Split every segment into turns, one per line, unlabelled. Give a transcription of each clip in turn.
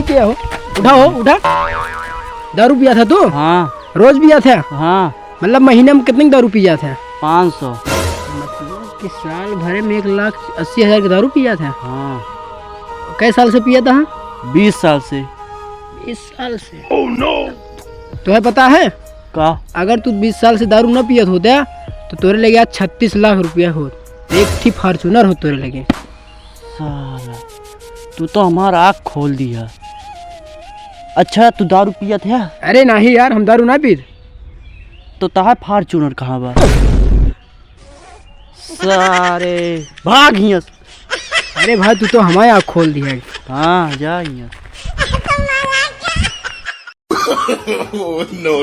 क्या हो? उठा। दारू पिया था तू?
हाँ।
रोज पिया था?
हाँ।
मतलब महीने में कितनी दारू पिया था?
500।
मतलब कि साल भर में 1,80,000 की दारू पिया था?
हाँ।
कई साल से पिया था?
20 साल से।
20 साल से? Oh no! तुम्हें पता है
का
अगर तू 20 साल से दारू न पियत होता तो तोरे लगे आज 36 लाख रुपया हो, एक थी फॉर्चूनर हो तोरे लगे।
साला तू तो हमारा आँख खोल दिया। अच्छा तू दारू पिया था?
अरे नहीं यार, हम दारू ना पीते।
तो तहा फॉर्चूनर कहाँ बा? सारे भाग हियां।
अरे भाई तू तो हमारी आँख खोल दी है।
हाँ जा हियां।
No.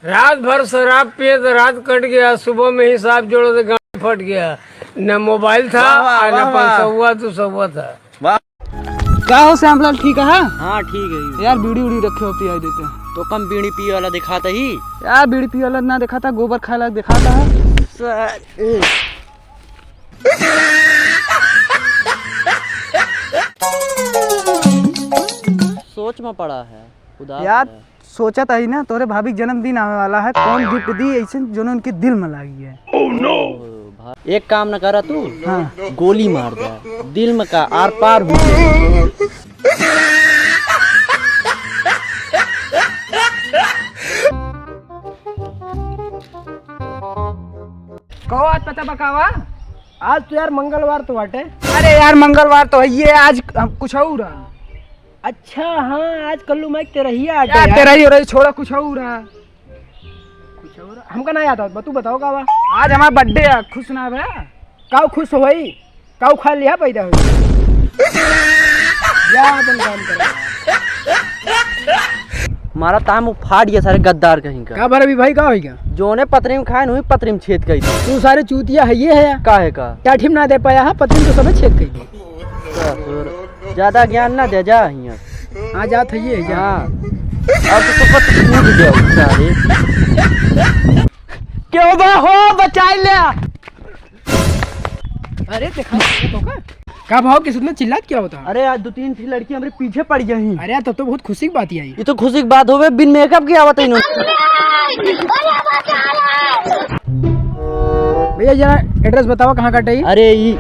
रात भर शराब पिए तो रात कट गया, सुबह में हिसाब जोड़ो तो गाड़ी फट गया। न मोबाइल था न 500 था।
क्या हो श्यामलाल, ठीक है?
हाँ ठीक है
यार बीड़ी उड़ी रखे हो, पिया देते हैं।
तो कम बीड़ी पी वाला दिखाता ही।
यार बीड़ी पी वाला ना दिखाता, गोबर खाए वाला दिखाता है।
सोच में पड़ा है उदास
यार
है।
सोचा था ही ना, तोरे भाभी जन्मदिन आने वाला है, कौन गिफ्ट दी ऐसे जो ने उनके दिल में लगी है।
एक काम न करा तू।
हाँ।
गोली मार दे दिल में का आर पार हो जाए।
कहो आज पता बकावा, आज तो यार मंगलवार तो बाटे। अरे यार मंगलवार तो है ये, आज कुछ और रहा। अच्छा हाँ, आज कल्लू मैं तेरा ही आटे यार। तेरा ही हो रही, छोड़ा कुछ और रहा। कुछ और हमका नहीं आता, तू बताओ कावा। आज हमारा बर्थडे है, खुश ना भैया? काऊ खुश हो भाई, काऊ खा लिया पैदा हो या अपन काम कर।
हमारा ताम फाड़ गया सारे गद्दार कहीं का।
का भर अभी भाई का होगा?
जो ने पतरी में खाए नहीं पतरी में छेद गई थी।
तू सारे चूतिया है ये है
का है का
क्या ठीक ना दे पाया है, पत्नी तो सब छेद गई।
ज्यादा ज्ञान ना दे जा हियां।
हाँ जात है ये जा।
हाँ। अब तो पत टूट गया सारे।
क्यों बा हो बचा लिया? अरे देखा तो का भाव किस ने चिल्लात क्या होता?
अरे आज 2-3 थी लड़की हमारे पीछे पड़ गई।
अरे यार तब तो बहुत खुशी की बात ही आई।
ये तो खुशी की बात होवे, बिन मेकअप की आवत है।
भैया जरा एड्रेस बताओ कहाँ कटे ही?
अरे ये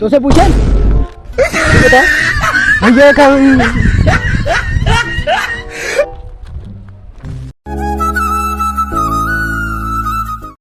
तो उसे पूछे
बता
भैया का